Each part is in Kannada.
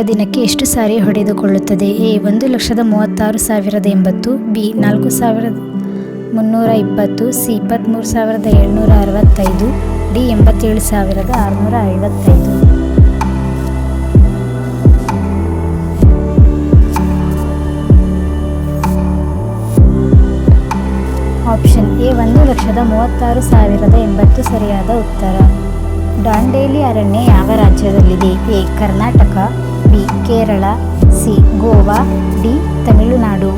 ದಿನಕ್ಕೆ ಎಷ್ಟು ಸಾರಿ ಹೊಡೆದುಕೊಳ್ಳುತ್ತದೆ? A 1,36,080, B 4,320, C 23,765, D 87,655. Option A 1,36,080 ಸರಿಯಾದ ಉತ್ತರ. ದಾಂಡೇಲಿ ಅರಣ್ಯ ಯಾವ ರಾಜ್ಯದಲ್ಲಿದೆ? A Karnataka, B Kerala, C Goa, D Tamil Nadu.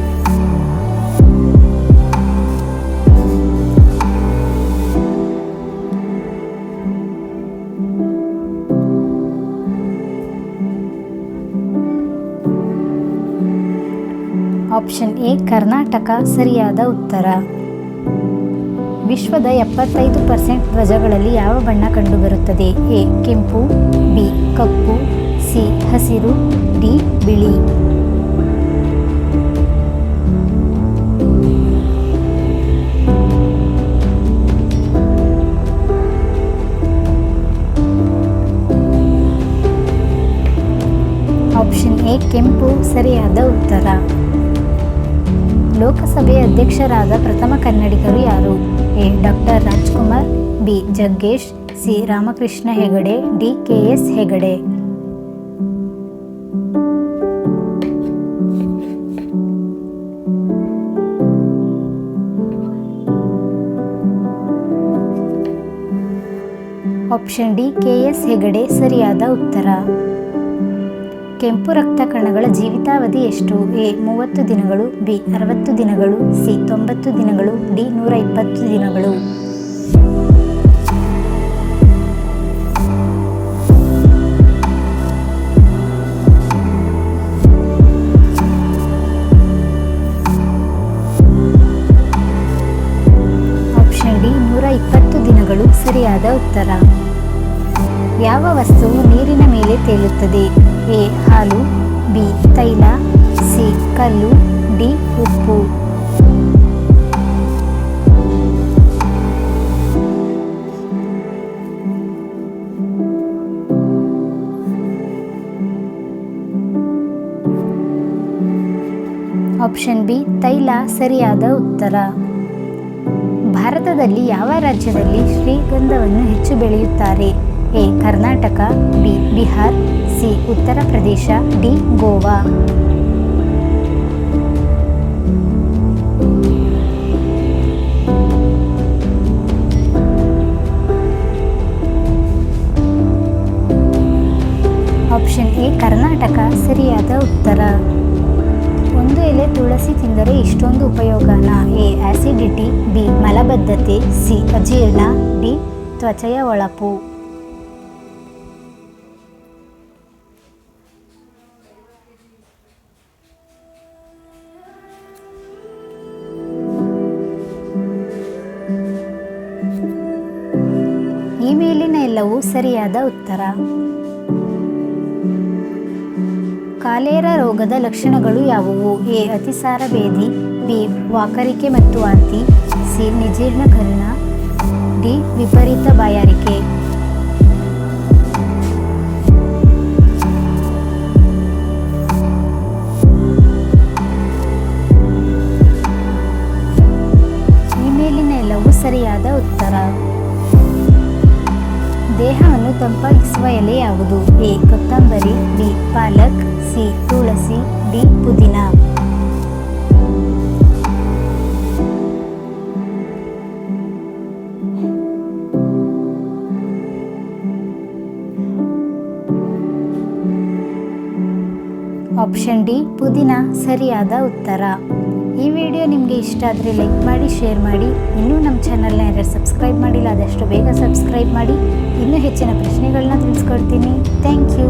Option A Karnataka ಸರಿಯಾದ ಉತ್ತರ. ವಿಶ್ವದ 75% ಧ್ವಜಗಳಲ್ಲಿ ಯಾವ ಬಣ್ಣ ಕಂಡುಬರುತ್ತದೆ? ಎ ಕೆಂಪು, ಬಿ ಕಪ್ಪು, ಸಿ ಹಸಿರು, ಡಿ ಬಿಳಿ. ಆಪ್ಷನ್ ಎ ಕೆಂಪು ಸರಿಯಾದ ಉತ್ತರ. ಲೋಕಸಭೆ ಅಧ್ಯಕ್ಷರಾದ ಪ್ರಥಮ ಕನ್ನಡಿಗರು ಯಾರು? A doctor Rajkumar, B Jaggesh, C Ramakrishna Hegde, D KS Hegde. Option D KS Hegde ಸರಿಯಾದ ಉತ್ತರ. ಕೆಂಪು ರಕ್ತ ಕಣಗಳ ಜೀವಿತಾವಧಿ ಎಷ್ಟು? ಎ 30 ದಿನಗಳು, ಬಿ 60 ದಿನಗಳು, ಸಿ 90 ದಿನಗಳು, ಡಿ 120 ದಿನಗಳು. ಆಪ್ಷನ್ ಡಿ 120 ದಿನಗಳು ಸರಿಯಾದ ಉತ್ತರ. ಯಾವ ವಸ್ತುವು ನೀರಿನ ಮೇಲೆ ತೇಲುತ್ತದೆ? ಎ ಹಾಲು, ಬಿ ತೈಲ, ಸಿ ಕಲ್ಲು, ಡಿ ಉಪ್ಪು. ಆಪ್ಷನ್ ಬಿ ತೈಲ ಸರಿಯಾದ ಉತ್ತರ. ಭಾರತದಲ್ಲಿ ಯಾವ ರಾಜ್ಯದಲ್ಲಿ ಶ್ರೀಗಂಧವನ್ನು ಹೆಚ್ಚು ಬೆಳೆಯುತ್ತಾರೆ? A Karnataka, B Bihar, C Uttar Pradesh, D Goa. Option A Karnataka ಸರಿಯಾದ ಉತ್ತರ. ಒಂದು ಎಲೆ ತುಳಸಿ ತಿಂದರೆ ಇಷ್ಟೊಂದು ಉಪಯೋಗನ? ಎ ಆಸಿಡಿಟಿ, ಬಿ ಮಲಬದ್ಧತೆ, ಸಿ ಅಜೀರ್ಣ, ಡಿ ತ್ವಚೆಯ ಹೊಳಪು. ಈ ಮೇಲಿನ ಎಲ್ಲವೂ ಸರಿಯಾದ ಉತ್ತರ. ಕಾಲೇರ ರೋಗದ ಲಕ್ಷಣಗಳು ಯಾವುವು? ಎ ಅತಿಸಾರ ಭೇದಿ, ಬಿ ವಾಕರಿಕೆ ಮತ್ತು ವಾಂತಿ, ಸಿ ನಿರ್ಜೀರ್ಣಕರಣ, ಡಿ ವಿಪರೀತ ಬಾಯಾರಿಕೆ. ಈ ಮೇಲಿನ ಎಲ್ಲವೂ ಸರಿಯಾದ ಉತ್ತರ. ದೇಹವನ್ನು ತಂಪಾಗಿಸುವ ಎಲೆ ಯಾವುದು? ಎ ಕೊತ್ತಂಬರಿ, ಬಿ ಪಾಲಕ್, ಸಿ ತುಳಸಿ, ಡಿ ಪುದೀನ. ಆಪ್ಷನ್ ಡಿ ಪುದೀನ ಸರಿಯಾದ ಉತ್ತರ. ಈ ವಿಡಿಯೋ ನಿಮಗೆ ಇಷ್ಟ ಆದರೆ ಲೈಕ್ ಮಾಡಿ, ಶೇರ್ ಮಾಡಿ. ಇನ್ನೂ ನಮ್ಮ ಚಾನಲ್ನ ಯಾರು ಸಬ್ಸ್ಕ್ರೈಬ್ ಮಾಡಿಲ್ಲ ಆದಷ್ಟು ಬೇಗ ಸಬ್ಸ್ಕ್ರೈಬ್ ಮಾಡಿ. ಇನ್ನೂ ಹೆಚ್ಚಿನ ಪ್ರಶ್ನೆಗಳನ್ನ ತಿಳಿಸ್ಕೊಡ್ತೀನಿ. Thank you.